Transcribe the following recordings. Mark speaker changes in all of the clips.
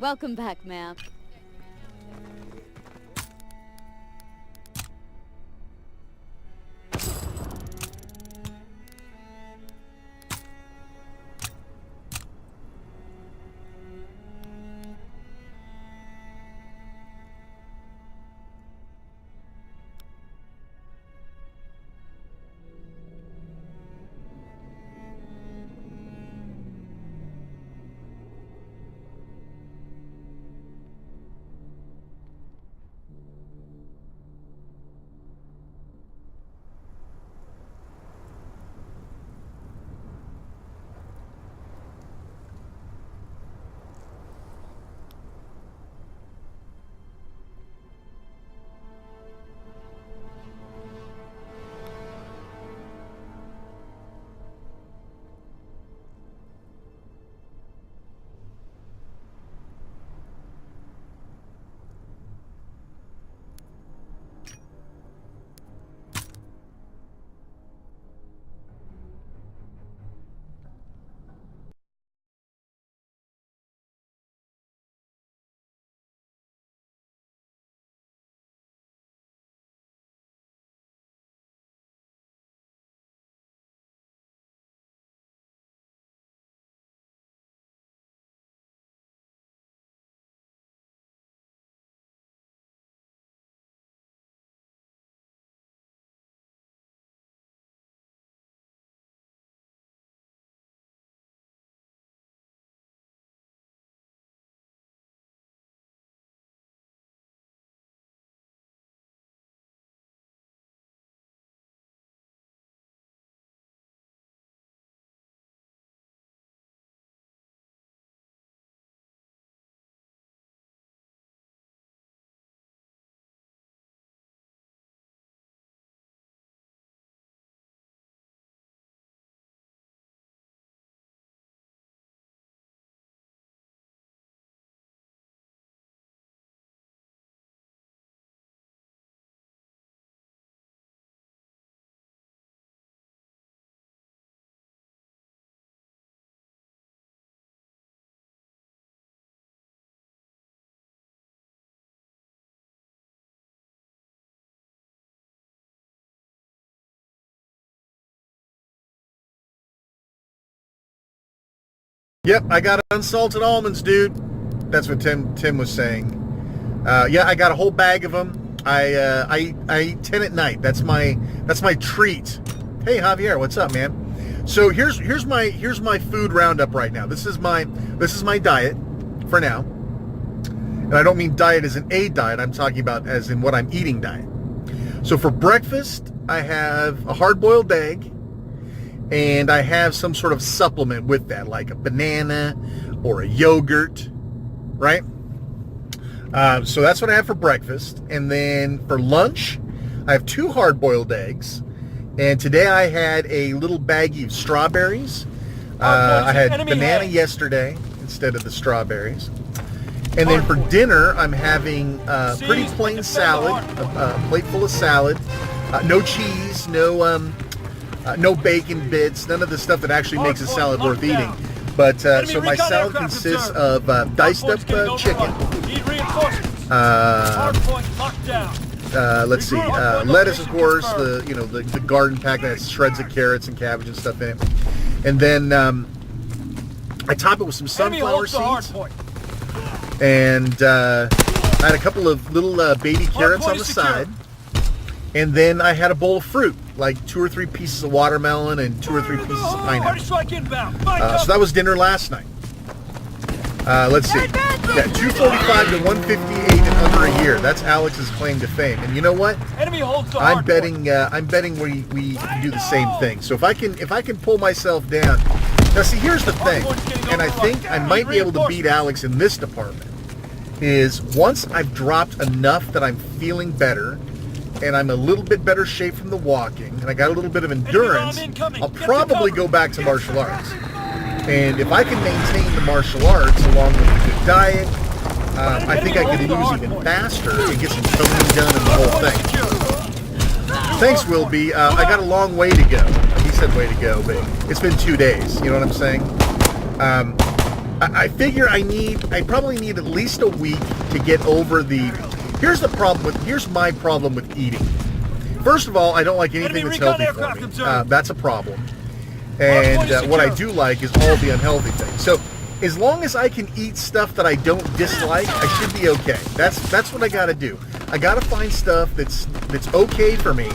Speaker 1: Welcome back, ma'am.
Speaker 2: Yep, I got unsalted almonds, dude. That's what Tim was saying. Yeah, I got a whole bag of them. I eat 10 at night. That's my treat. Hey Javier, what's up, man? So here's my food roundup right now. This is my diet for now. And I don't mean diet as in a diet. I'm talking about as in what I'm eating diet. So for breakfast, I have a hard-boiled egg. And I have some sort of supplement with that, like a banana or a yogurt, right? So that's what I have for breakfast. And then for lunch, I have 2 hard-boiled eggs. And today I had a little baggie of strawberries. I had banana yesterday instead of the strawberries. And then for dinner, I'm having pretty plain salad, a plate full of salad. No cheese, no bacon bits, none of the stuff that actually makes a salad worth eating. But so my salad consists of diced up chicken. Let's see, lettuce, of course, the garden pack that has shreds of carrots and cabbage and stuff in it. And then I top it with some sunflower seeds. And I had a couple of little baby carrots on the side. And then I had a bowl of fruit, like 2 or 3 pieces of watermelon and 2 or 3 pieces of pineapple. So that was dinner last night. Let's see. Yeah, 245 to 158 in under a year. That's Alex's claim to fame. And you know what? I'm betting we can do the same thing. So if I can pull myself down. Now see, here's the thing, and I think I might be able to beat Alex in this department. Is once I've dropped enough that I'm feeling better. And I'm a little bit better shape from the walking, and I got a little bit of endurance, I'll probably go back to martial arts. And if I can maintain the martial arts along with a good diet, I think I could lose even faster and get some toning done and the whole thing. Thanks, Wilby. I got a long way to go. He said way to go, but it's been 2 days. You know what I'm saying? I figure I probably need at least a week to get over the. Here's my problem with eating. First of all, I don't like anything that's healthy for me. That's a problem. And what I do like is all the unhealthy things. So as long as I can eat stuff that I don't dislike, I should be okay. That's what I got to do. I got to find stuff that's okay for me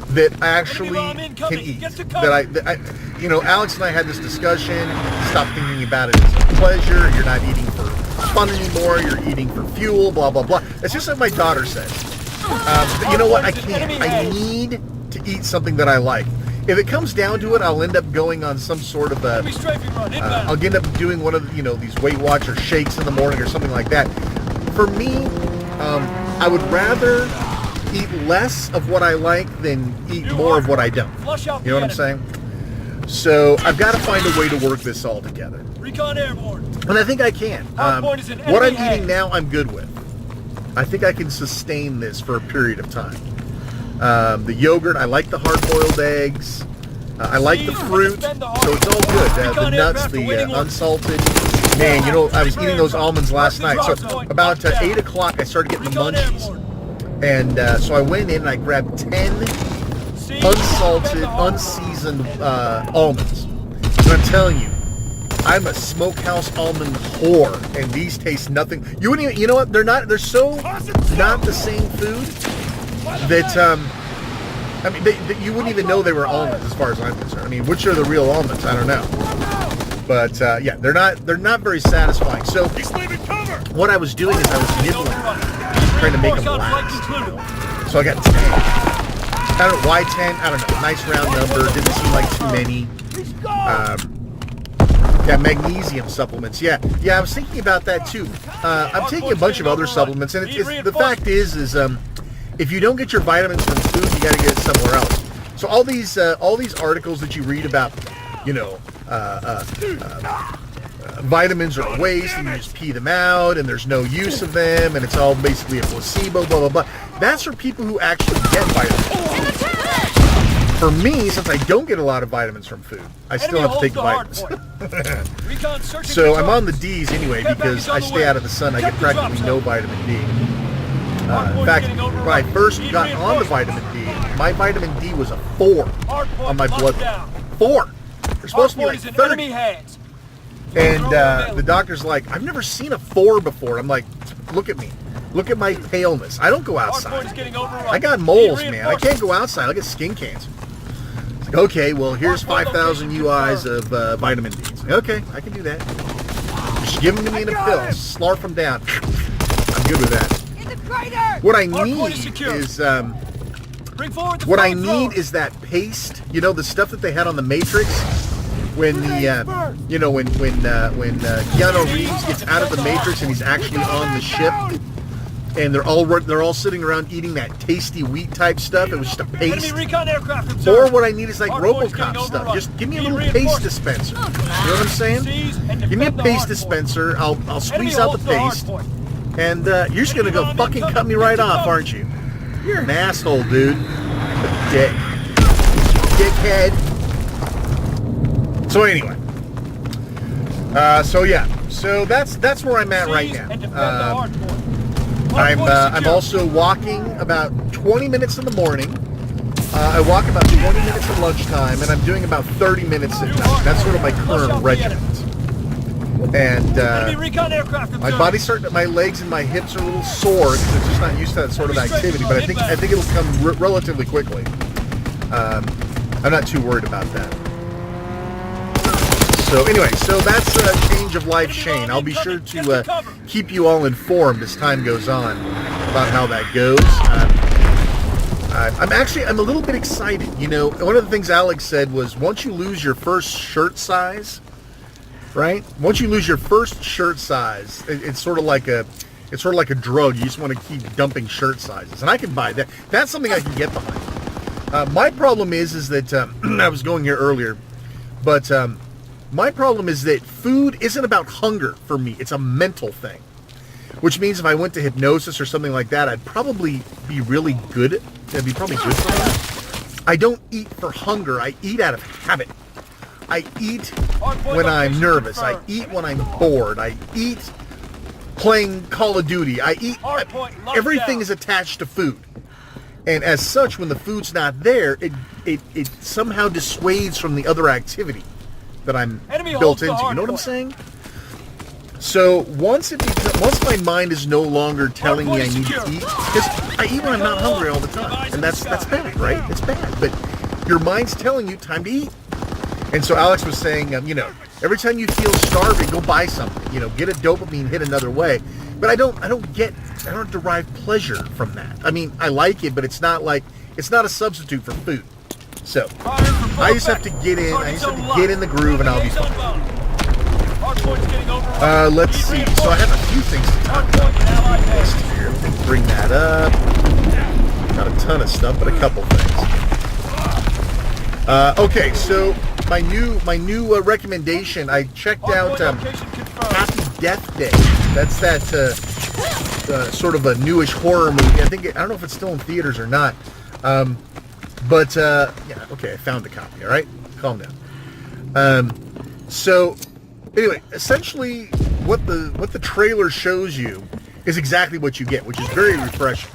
Speaker 2: that I actually can eat. Alex and I had this discussion. Stop thinking about it as a pleasure. You're not eating for fun anymore. You're eating for fuel. Blah blah blah. It's just like my daughter said. But you know what? I can't. I need to eat something that I like. If it comes down to it, I'll end up going on some sort of a. I'll end up doing one of these Weight Watcher shakes in the morning or something like that. For me, I would rather eat less of what I like than eat more of what I don't. You know what I'm saying? So I've got to find a way to work this all together.
Speaker 1: Recon airborne.
Speaker 2: And I think I can. What I'm eating now, I'm good with. I think I can sustain this for a period of time. The yogurt, I like the hard-boiled eggs. I like the fruit, so it's all good. The nuts, the unsalted. Man, I was eating those almonds last night. So about 8 o'clock, I started getting the munchies. And so I went in and I grabbed 10 unsalted, unseasoned almonds. And I'm telling you, I'm a smokehouse almond whore, and these taste nothing. You wouldn't even, you know what? They're so not the same food that, you wouldn't even know they were almonds as far as I'm concerned. I mean, which are the real almonds? I don't know. But, yeah, they're not very satisfying. So, what I was doing is I was nibbling, trying to make them last. So I got 10. I don't know, why 10? I don't know. Nice round number. Didn't seem like too many. Yeah, magnesium supplements. Yeah, I was thinking about that too. I'm taking a bunch of other supplements, and the fact is if you don't get your vitamins from food, you got to get it somewhere else. So all these articles that you read about, vitamins are a waste, and you just pee them out, and there's no use of them, and it's all basically a placebo, blah, blah, blah. That's for people who actually get vitamins. For me, since I don't get a lot of vitamins from food, I still have to take the vitamins. So I'm on the D's anyway, because I stay out of the sun. I get practically no vitamin D. In fact, when I first got on the vitamin D, my vitamin D was a 4 on my blood level. 4! They're supposed to be like 30. And the doctor's like, I've never seen a 4 before. I'm like, look at me. Look at my paleness. I don't go outside. I got moles, man. I can't go outside. I get skin cancer. It's like, okay, well, here's 5,000 UIs of vitamin D. Like, okay, I can do that. Just give them to me in a pill. Slurp them down. I'm good with that. What I need is that paste. You know, the stuff that they had on the Matrix. When when Keanu Reeves gets out of the Matrix and he's actually on the ship, and they're all sitting around eating that tasty wheat type stuff. It was just a paste. Or what I need is like RoboCop stuff. Just give me a little paste dispenser. You know what I'm saying? Give me a paste dispenser. I'll squeeze out the paste, and you're just gonna go fucking cut me right off, aren't you? You're an asshole, dude. A dick. Dickhead. So anyway, so that's where I'm at right now. I'm also walking about 20 minutes in the morning. I walk about 20 minutes at lunchtime, and I'm doing about 30 minutes at night. That's sort of my current regimen. And my body's starting, my legs and my hips are a little sore because I'm just not used to that sort of activity. But I think it'll come relatively quickly. I'm not too worried about that. So anyway, so that's a change of life, Shane. I'll be sure to keep you all informed as time goes on about how that goes. I'm a little bit excited. You know, one of the things Alex said was once you lose your first shirt size, right? Once you lose your first shirt size, it's sort of like a drug. You just want to keep dumping shirt sizes, and I can buy that. That's something I can get behind. My problem is that I was going here earlier, but. My problem is that food isn't about hunger for me. It's a mental thing. Which means if I went to hypnosis or something like that, I'd probably be really good. It'd be probably good for me. I don't eat for hunger. I eat out of habit. I eat when I'm nervous. I eat when I'm bored. I eat playing Call of Duty. I eat. Everything is attached to food. And as such, when the food's not there, it somehow dissuades from the other activity that I'm built into. You know what I'm saying? So once my mind is no longer telling me I need to eat, because I eat when I'm not hungry all the time, and that's bad, right? It's bad. But your mind's telling you time to eat. And so Alex was saying, every time you feel starving, go buy something. Get a dopamine hit another way. But I don't derive pleasure from that. I mean, I like it, but it's not a substitute for food. So I just have to get in. I just have to get in the groove, and I'll be fine. Let's see. So I have a few things to talk about on the list here. Let me bring that up. Not a ton of stuff, but a couple things. Okay, so my new recommendation. I checked out Happy Death Day. That's that sort of a newish horror movie. I don't know if it's still in theaters or not. But yeah, okay, I found the copy. All right, calm down. So anyway, essentially, what the trailer shows you is exactly what you get, which is very refreshing.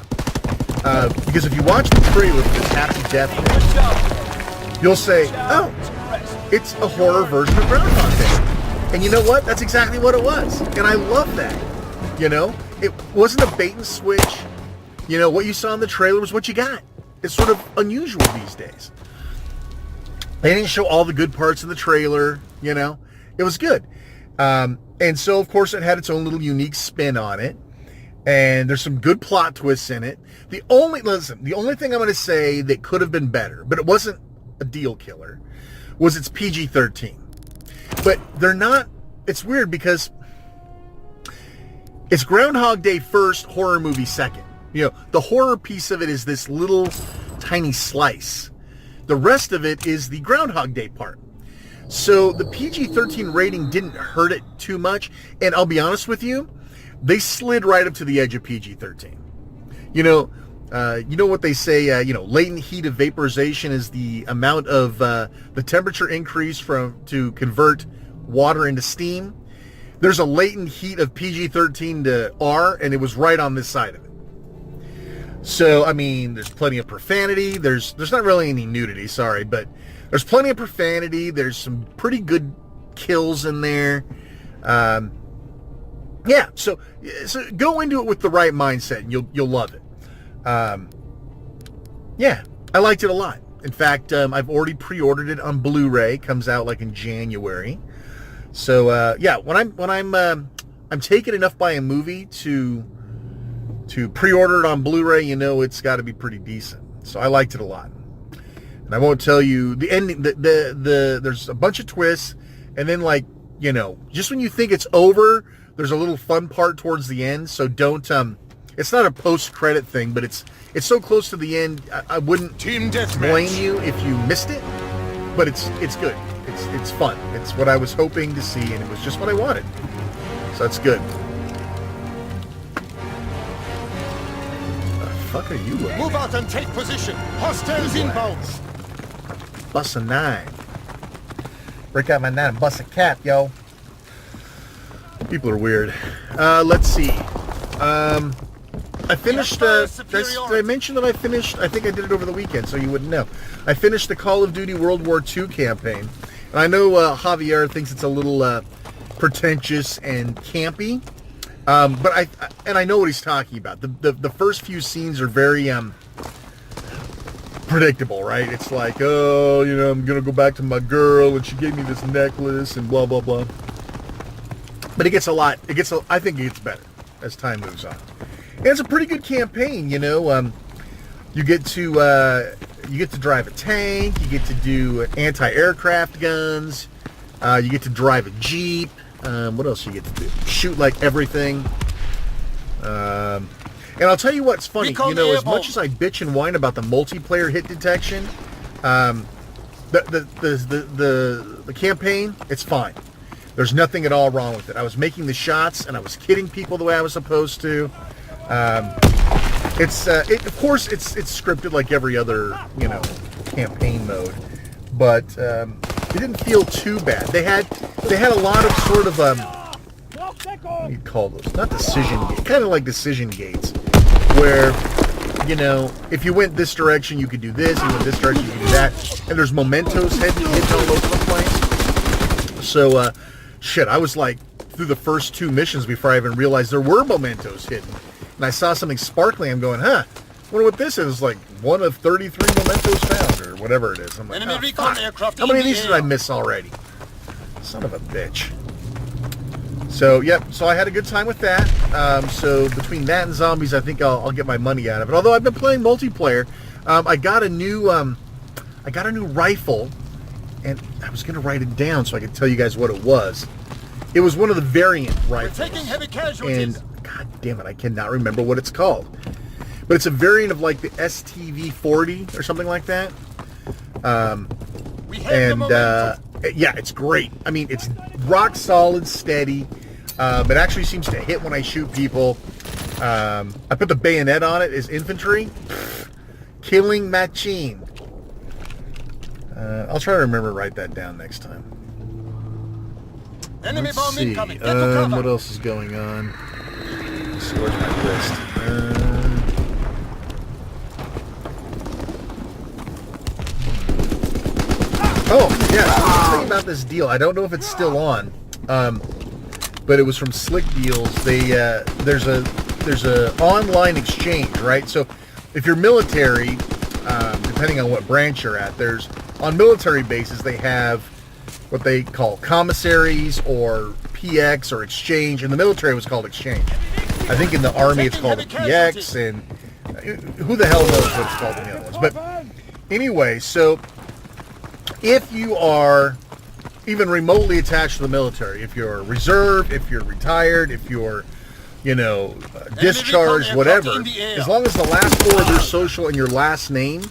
Speaker 2: Because if you watch the trailer for this Happy Death Day, you'll say, "Oh, it's a horror version of Groundhog Day." And you know what? That's exactly what it was, and I love that. It wasn't a bait and switch. What you saw in the trailer was what you got. It's sort of unusual these days. They didn't show all the good parts of the trailer. It was good. And so, of course, it had its own little unique spin on it. And there's some good plot twists in it. The only thing I'm going to say that could have been better, but it wasn't a deal killer, was it's PG-13. But they're not, it's weird because it's Groundhog Day first, horror movie second. The horror piece of it is this little tiny slice. The rest of it is the Groundhog Day part. So the PG-13 rating didn't hurt it too much. And I'll be honest with you, they slid right up to the edge of PG-13. You know what they say, latent heat of vaporization is the amount of the temperature increase to convert water into steam. There's a latent heat of PG-13 to R, and it was right on this side of it. So, I mean, there's plenty of profanity. There's not really any nudity, sorry, but there's plenty of profanity. There's some pretty good kills in there. Yeah, so go into it with the right mindset, and you'll love it. Yeah, I liked it a lot. In fact, I've already pre-ordered it on Blu-ray. Comes out like in January. So yeah, when I'm taken enough by a movie to pre-order it on Blu-ray, it's got to be pretty decent. So I liked it a lot. And I won't tell you the ending. There's a bunch of twists, and then just when you think it's over, there's a little fun part towards the end. So don't. It's not a post-credit thing, but it's so close to the end. I wouldn't blame you if you missed it. But it's good. It's fun. It's what I was hoping to see, and it was just what I wanted. So that's good. Fuck are you looking
Speaker 1: Move out and take position. Hostiles inbound.
Speaker 2: Bust a 9. Break out my 9 and bust a cap, yo. People are weird. Let's see. I finished, did I mention that I finished? I think I did it over the weekend, so you wouldn't know. I finished the Call of Duty World War II campaign. And I know Javier thinks it's a little pretentious and campy. But I know what he's talking about. The first few scenes are very predictable, right? It's like, oh, I'm gonna go back to my girl, and she gave me this necklace, and blah blah blah. But I think it gets better as time moves on. And it's a pretty good campaign, You get to drive a tank. You get to do anti-aircraft guns. You get to drive a Jeep. What else you get to do? Shoot like everything. And I'll tell you what's funny. As much as I bitch and whine about the multiplayer hit detection, the campaign, it's fine. There's nothing at all wrong with it. I was making the shots, and I was kidding people the way I was supposed to. Of course, it's scripted like every other, campaign mode. But It didn't feel too bad. They had a lot of sort of what do you call those? Not decision gates, kind of like decision gates, where, you know, if you went this direction, you could do this. If you went this direction, you could do that. And there's mementos hidden all over the place. So, shit, I was like through the first 2 missions before I even realized there were mementos hidden. And I saw something sparkling. I'm going, huh? I wonder what this is. It's like 1 of 33 mementos found, or whatever it is. I'm like,
Speaker 1: Enemy recon aircraft.
Speaker 2: how many of these did I miss already? Son of a bitch. So, yep. So I had a good time with that. So between that and zombies, I think I'll get my money out of it. Although I've been playing multiplayer, I got a new rifle, and I was gonna write it down so I could tell you guys what it was. It was one of the variant rifles.
Speaker 1: We're taking heavy casualties.
Speaker 2: And god damn it, I cannot remember what it's called. But it's a variant of like the STV-40 or something like that. Yeah, it's great. I mean, it's rock solid, steady. It actually seems to hit when I shoot people. I put the bayonet on it as infantry. Killing machine. I'll try to remember to write that down next time.
Speaker 1: Enemy bomb incoming. Get to
Speaker 2: What
Speaker 1: cover.
Speaker 2: else is going on? Let's see, where's my list? Oh, yeah, so I was thinking about this deal. I don't know if it's still on, but it was from Slick Deals. There's a online exchange, right? So if you're military, depending on what branch you're at, on military bases, they have what they call commissaries or PX or exchange. In the military, it was called exchange. I think in the Army, it's called a PX, and who the hell knows what it's called in the other ones. But anyway, so if you are even remotely attached to the military, if you're reserve, if you're retired, if you're, discharged, whatever, as long as the last 4 of your social and your last name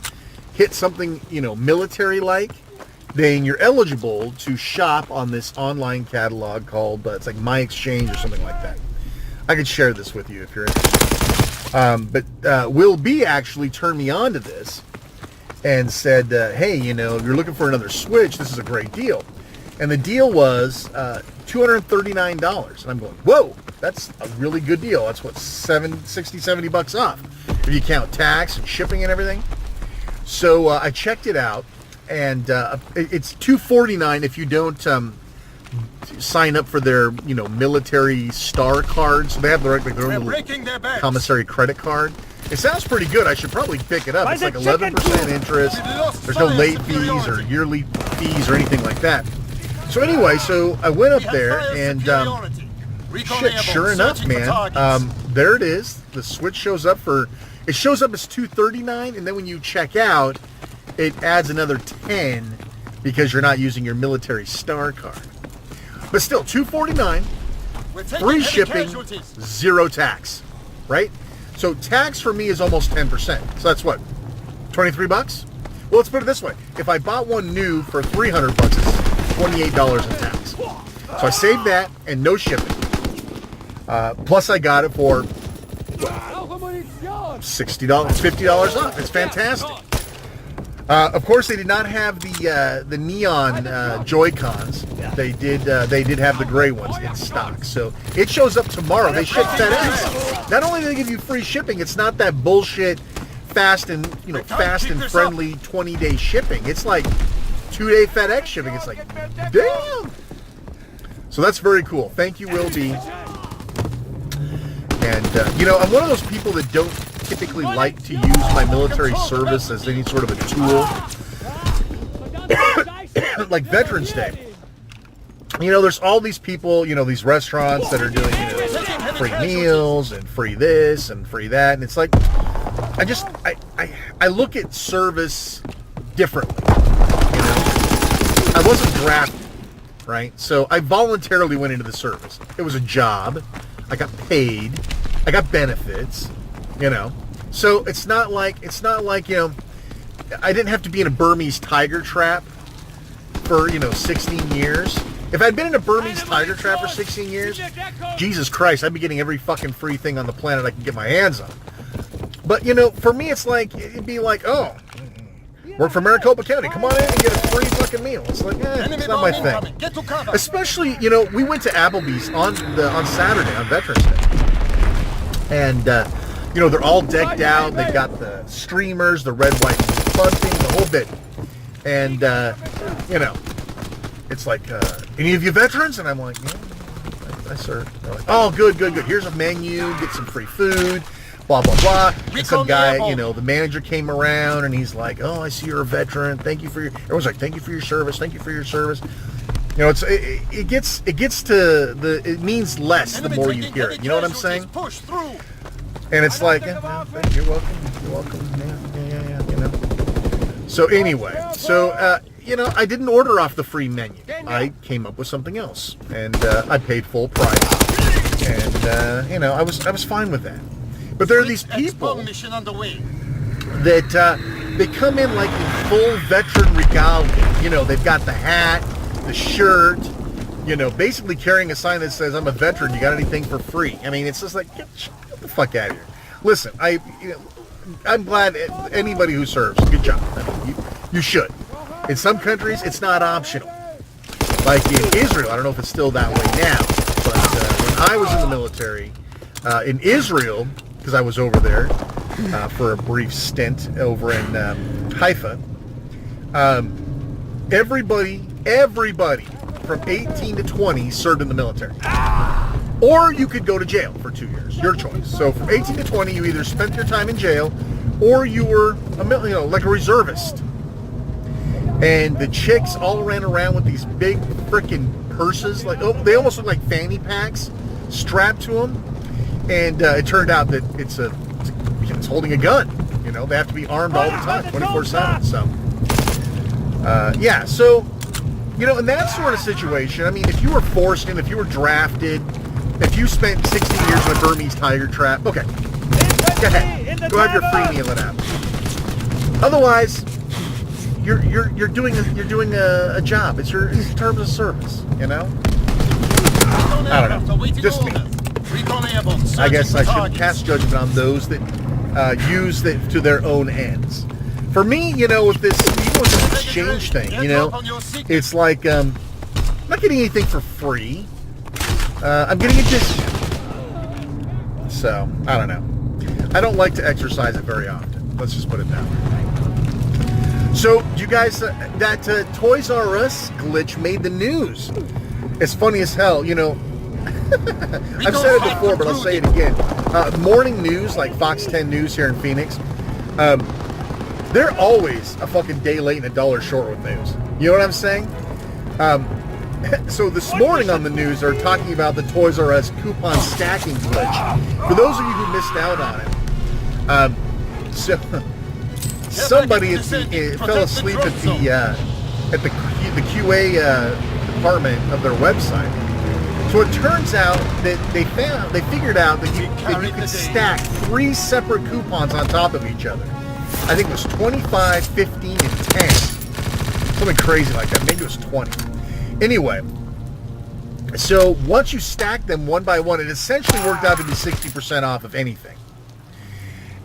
Speaker 2: hit something, military-like, then you're eligible to shop on this online catalog called, it's like My Exchange or something like that. I could share this with you if you're interested. But Will B actually turned me on to this and said, hey, if you're looking for another Switch, this is a great deal. And the deal was $239. And I'm going, whoa, that's a really good deal. That's what, $70 off, if you count tax and shipping and everything. So I checked it out, and it's $249 if you don't sign up for their, military star cards. They have their own little commissary credit card. It sounds pretty good. I should probably pick it up. It's like 11% interest. There's no late fees or yearly fees or anything like that. So anyway, I went up there, and shit, sure enough, man, there it is. The Switch shows up as $239, and then when you check out, it adds another 10 because you're not using your military star card. But still, $249, free shipping, 0 tax, right? So tax for me is almost 10%. So that's what, $23? Well, let's put it this way. If I bought one new for $300, it's $28 in tax. So I saved that and no shipping. Plus I got it for $60, $50 off. It's fantastic. Of course, they did not have the neon Joy-Cons. They did have the gray ones in stock. So it shows up tomorrow. They ship FedEx. Not only do they give you free shipping, it's not that bullshit fast and friendly 20-day shipping. It's like 2-day FedEx shipping. It's like, damn. So that's very cool. Thank you, Will B. And I'm one of those people that don't typically like to use my military service as any sort of a tool. Like Veterans Day. There's all these people, these restaurants that are doing, free meals and free this and free that. And it's like, I look at service differently. I wasn't drafted, right? So I voluntarily went into the service. It was a job. I got paid. I got benefits. So it's not like I didn't have to be in a Burmese tiger trap for 16 years. If I'd been in a Burmese tiger trap for 16 years, Jesus Christ, I'd be getting every fucking free thing on the planet I can get my hands on. But for me, it's like it'd be like, oh, work for Maricopa County. Come on in and get a free fucking meal. It's like,
Speaker 1: Enemy
Speaker 2: it's not my
Speaker 1: bomb
Speaker 2: thing.
Speaker 1: incoming. Get to cover.
Speaker 2: Especially, you know, we went to Applebee's on Saturday, on Veterans Day. And, you know, they're all decked out. They've got the streamers, the red, white, and bunting, the whole bit. And, you know, it's like, any of you veterans? And I'm like, yeah, I served. They're like, oh, good. Here's a menu. Get some free food. Blah, blah, blah. And some guy, you know, the manager came around and he's like, oh, I see you're a veteran. Thank you for your... Everyone's like, thank you for your service. Thank you for your service. You know, it gets to the... It means less the more you hear it. You know what I'm saying?
Speaker 1: Push through.
Speaker 2: And it's like, you're welcome. Yeah, you know. So anyway, you know, I didn't order off the free menu. I came up with something else. And I paid full price. And, you know, I was fine with that. But there are these people that they come in like in full veteran regalia. You know, they've got the hat, the shirt, you know, basically carrying a sign that says, I'm a veteran, you got anything for free? I mean, it's just like, get the fuck out of here. Listen, I'm glad anybody who serves, good job. I mean, you should. In some countries, it's not optional. Like in Israel, I don't know if it's still that way now, but when I was in the military, in Israel, because I was over there for a brief stint over in Haifa. Everybody from 18 to 20 served in the military. Or you could go to jail for 2 years, your choice. So from 18 to 20, you either spent your time in jail or you were like a reservist. And the chicks all ran around with these big freaking purses, like they almost look like fanny packs strapped to them. And it turned out that it's holding a gun. You know, they have to be armed all the time, 24/7. So, yeah. So, you know, in that sort of situation, I mean, if you were forced in, if you were drafted, if you spent 16 years in a Burmese tiger trap, okay, go ahead, go have your free meal and out. Otherwise, you're doing a job. It's your terms of service. You know. I don't know. Just me. I guess I should cast judgment on those that use it to their own ends. For me, you know, with this exchange thing, you know, it's like I'm not getting anything for free. I'm getting a discount. So, I don't know. I don't like to exercise it very often. Let's just put it that way. So, you guys, that Toys R Us glitch made the news. It's funny as hell, you know. I've said it before, but I'll say it again. Morning news, like Fox 10 News here in Phoenix, they're always a fucking day late and $1 short with news. You know what I'm saying? So this morning on the news, they're talking about the Toys R Us coupon stacking glitch. For those of you who missed out on it, somebody fell asleep at the QA department of their website. So it turns out that they figured out that you could stack 3 separate coupons on top of each other. I think it was 25, 15, and 10. Something crazy like that. Maybe it was 20. Anyway, so once you stack them one by one, it essentially worked out to be 60% off of anything.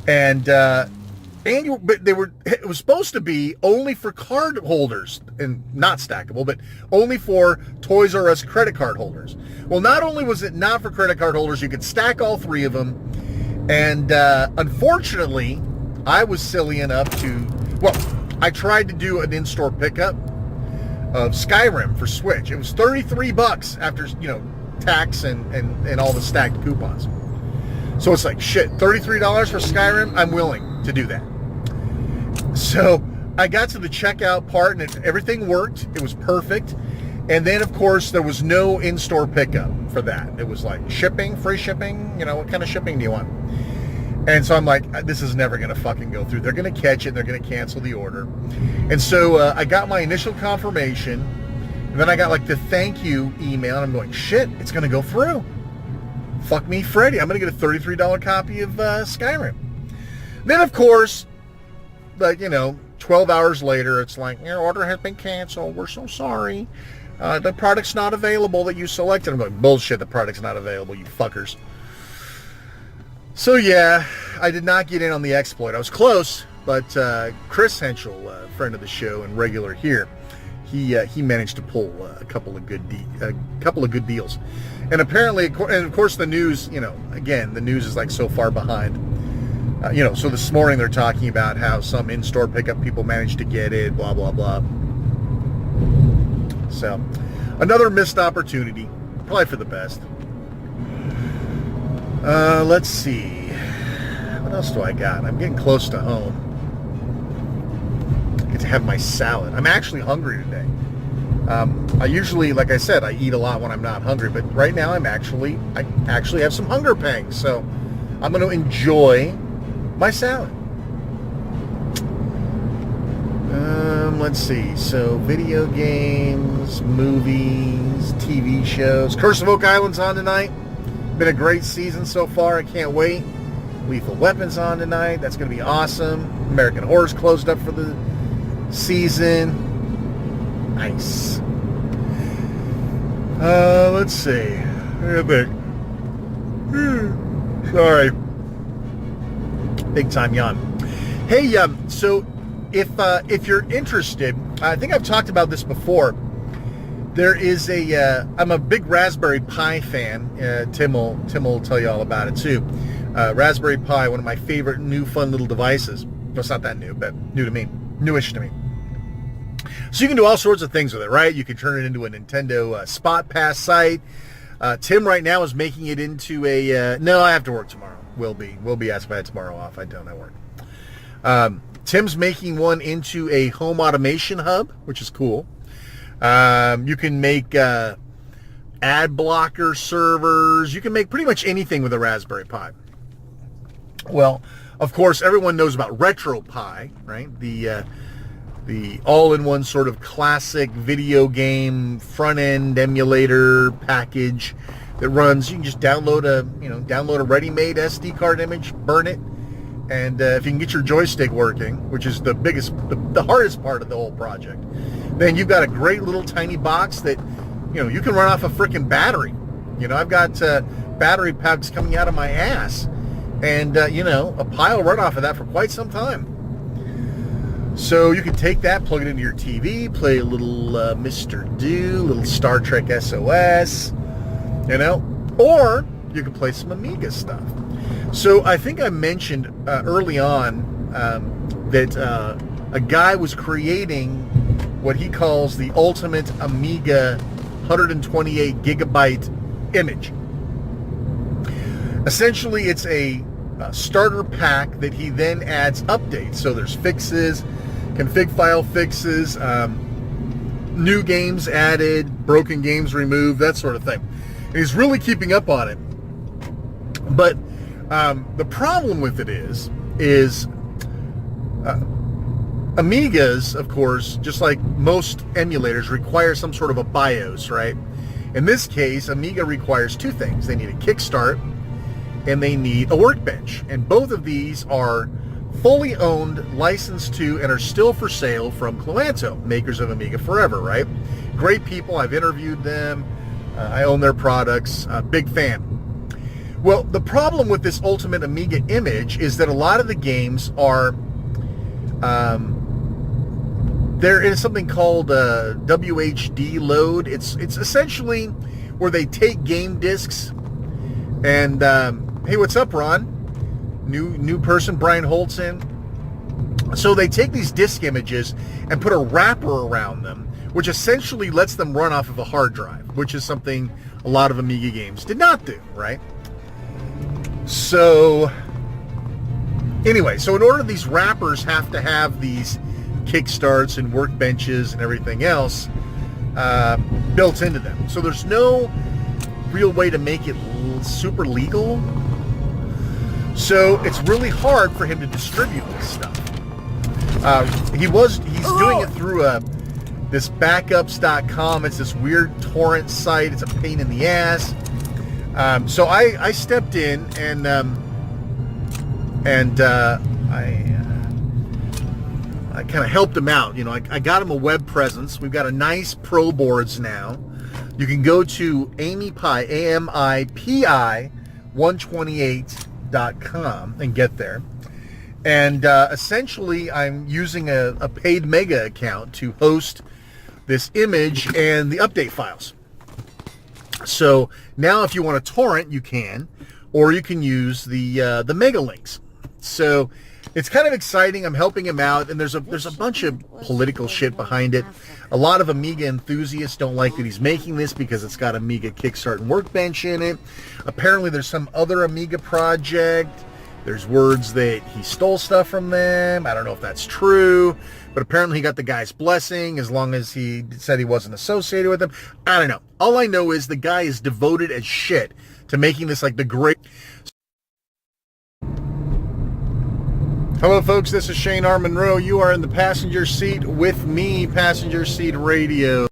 Speaker 2: And but it was supposed to be only for card holders, and not stackable, but only for Toys R Us credit card holders. Well, not only was it not for credit card holders, you could stack all 3 of them. And unfortunately, I was silly enough I tried to do an in-store pickup of Skyrim for Switch. It was $33 after, you know, tax and all the stacked coupons. So it's like, shit, $33 for Skyrim? I'm willing to do that. So I got to the checkout part and everything worked. It was perfect. And then, of course, there was no in-store pickup for that. It was like shipping, free shipping. You know, what kind of shipping do you want? And so I'm like, this is never going to fucking go through. They're going to catch it. And they're going to cancel the order. And so I got my initial confirmation. And then I got like the thank you email. And I'm going, shit, it's going to go through. Fuck me, Freddy. I'm going to get a $33 copy of Skyrim. Then, of course, like, you know, 12 hours later, it's like, your order has been canceled. We're so sorry. The product's not available that you selected. I'm going, bullshit, the product's not available, you fuckers. So, yeah, I did not get in on the exploit. I was close. but Chris Henschel, friend of the show and regular here, he managed to pull a couple of good deals. And apparently, and of course, the news, again, the news is like so far behind. So this morning they're talking about how some in-store pickup people managed to get it, blah, blah, blah. So, another missed opportunity, probably for the best. Let's see. What else do I got? I'm getting close to home. I get to have my salad. I'm actually hungry today. I usually, like I said, I eat a lot when I'm not hungry, but right now I actually have some hunger pangs. So, I'm going to enjoy my salad. Let's see. So, video games, movies, TV shows. Curse of Oak Island's on tonight. Been a great season so far. I can't wait. Lethal Weapon's on tonight. That's going to be awesome. American Horror's closed up for the season. Nice. Let's see. Sorry. Big time yawn. Hey, so if you're interested, I think I've talked about this before. There is I'm a big Raspberry Pi fan. Tim will tell you all about it too. Raspberry Pi, one of my favorite new fun little devices. Well, it's not that new, but new to me, newish to me. So you can do all sorts of things with it, right? You can turn it into a Nintendo Spot Pass site. Tim right now is making it into a, no, I have to work tomorrow. Will be asked if I had tomorrow off. I don't, I work. Tim's making one into a home automation hub, which is cool. You can make ad blocker servers. You can make pretty much anything with a Raspberry Pi. Well, of course, everyone knows about RetroPie, right? The all-in-one sort of classic video game front-end emulator package that runs. You can just download a ready-made SD card image, burn it, and if you can get your joystick working, which is the hardest part of the whole project, then you've got a great little tiny box that you can run off a freaking battery. I've got battery packs coming out of my ass, and a Pi will run off of that for quite some time. So you can take that, plug it into your TV, play a little Mr. Do, a little Star Trek SOS, or you can play some Amiga stuff. So I think I mentioned early on that a guy was creating what he calls the ultimate Amiga 128 gigabyte image. Essentially, it's a starter pack that he then adds updates. So there's fixes, config file fixes, new games added, broken games removed, that sort of thing. And he's really keeping up on it. But the problem with it is Amigas, of course, just like most emulators, require some sort of a BIOS, right? In this case, Amiga requires two things. They need a kickstart and they need a workbench. And both of these are fully owned, licensed to, and are still for sale from Cloanto, makers of Amiga Forever, right? Great people. I've interviewed them. I own their products. Big fan. Well, the problem with this Ultimate Amiga image is that a lot of the games are, there is something called WHD load. It's essentially where they take game discs and, hey, what's up, Ron? New person, Brian Holtzen. So they take these disk images and put a wrapper around them, which essentially lets them run off of a hard drive, which is something a lot of Amiga games did not do, right? So anyway, so in order, these wrappers have to have these kickstarts and workbenches and everything else built into them. So there's no real way to make it super legal. So it's really hard for him to distribute this stuff. He's doing it through this backups.com. It's this weird torrent site. It's a pain in the ass. So I stepped in and I kind of helped him out. I got him a web presence. We've got a nice Pro boards now. You can go to AmiPi, AMIPI 128.com and get there. And essentially, I'm using a paid Mega account to host this image and the update files. So now if you want to torrent, you can, or you can use the Mega links. So it's kind of exciting. I'm helping him out, and there's a bunch of political shit behind it. A lot of Amiga enthusiasts don't like that he's making this because it's got Amiga Kickstart and Workbench in it. Apparently there's some other Amiga project. There's words that he stole stuff from them. I don't know if that's true, but apparently he got the guy's blessing as long as he said he wasn't associated with them. I don't know. All I know is the guy is devoted as shit to making this like the great... Hello folks, this is Shane R. Monroe. You are in the passenger seat with me, Passenger Seat Radio.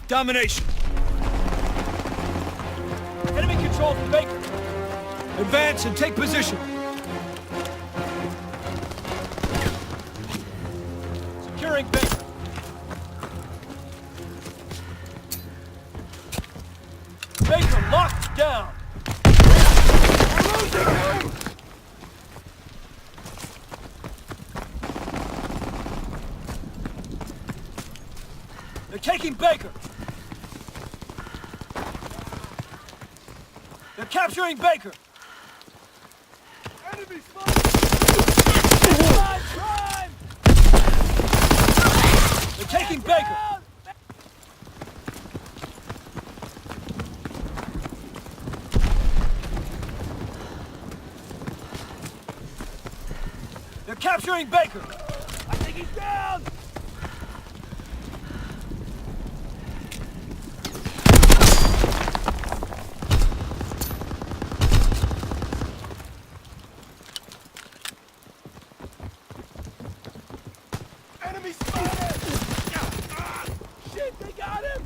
Speaker 1: Domination. Enemy control from Baker. Advance and take position. Securing Baker. Baker locked down. We're losing him. They're taking Baker. They're capturing Baker. Enemy spotted. Crime! They're taking Baker. They're capturing Baker. I think he's down. Enemy spotted! Shit, they got him!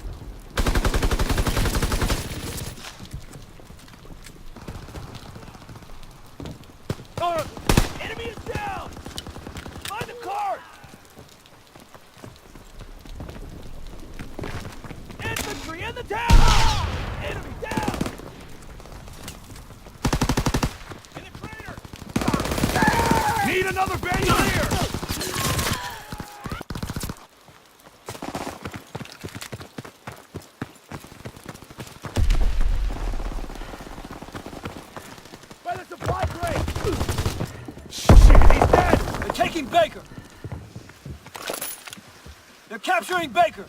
Speaker 1: Enemy is down! Find the car! Infantry in the town! Enemy down! In the crater! Need another bandolier! Supply crate! Shit, he's dead! They're taking Baker! They're capturing Baker!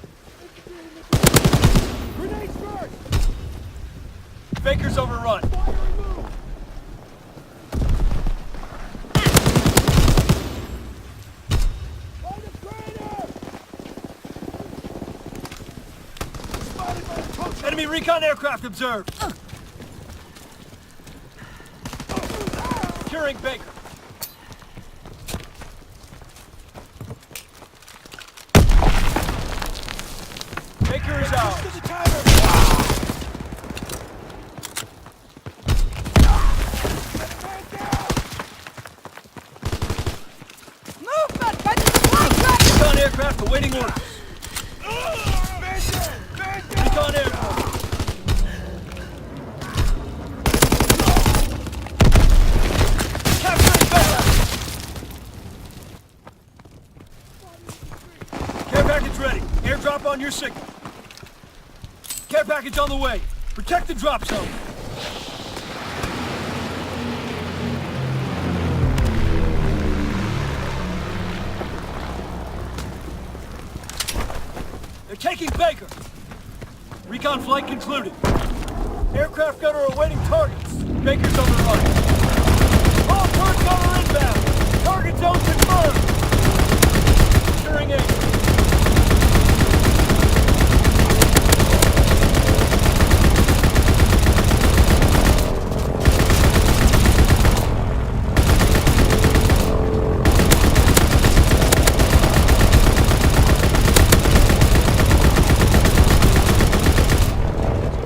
Speaker 1: Grenades first! Baker's overrun. Fire and move! Find the crater! Spotted by the coach! Enemy recon aircraft observed! Securing Baker. Baker is out.
Speaker 3: Movement by the supply truck!
Speaker 1: Recon aircraft awaiting orders. Recon aircraft. Care package ready. Airdrop on your signal. Care package on the way. Protect the drop zone. They're taking Baker. Recon flight concluded. Aircraft gunner awaiting targets. Baker's on the run. All turret gunner inbound. Target zone confirmed. Securing A.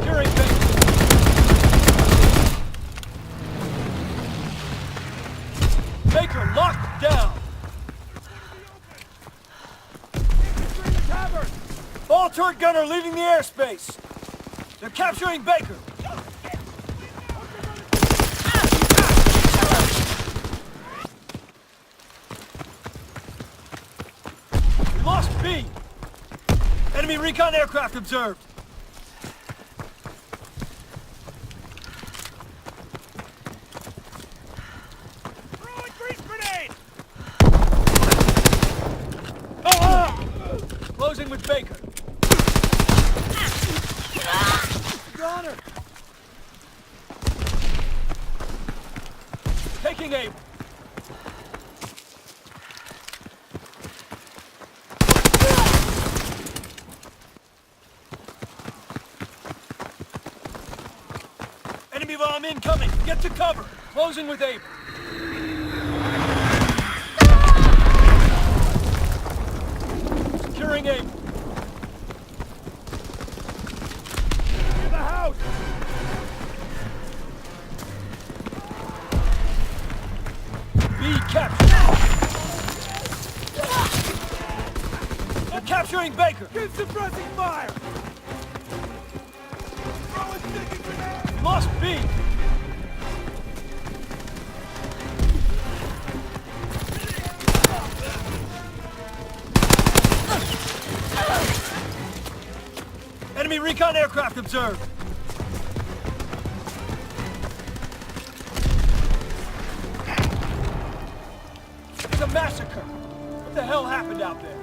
Speaker 1: Securing Baker. Baker locked down. All turret gunner leaving the airspace. They're capturing Baker. We lost B. Enemy recon aircraft observed.
Speaker 3: Throwing grease grenade!
Speaker 1: Closing with Baker. Gunner. Taking aim. Enemy bomb incoming. Get to cover. Closing with aim. Securing aim.
Speaker 3: In the house!
Speaker 1: B captured. They're capturing Baker.
Speaker 3: Get suppressing fire! Throwing sticky grenade!
Speaker 1: We lost B. Enemy recon aircraft observed. It's a massacre. What the hell happened out there?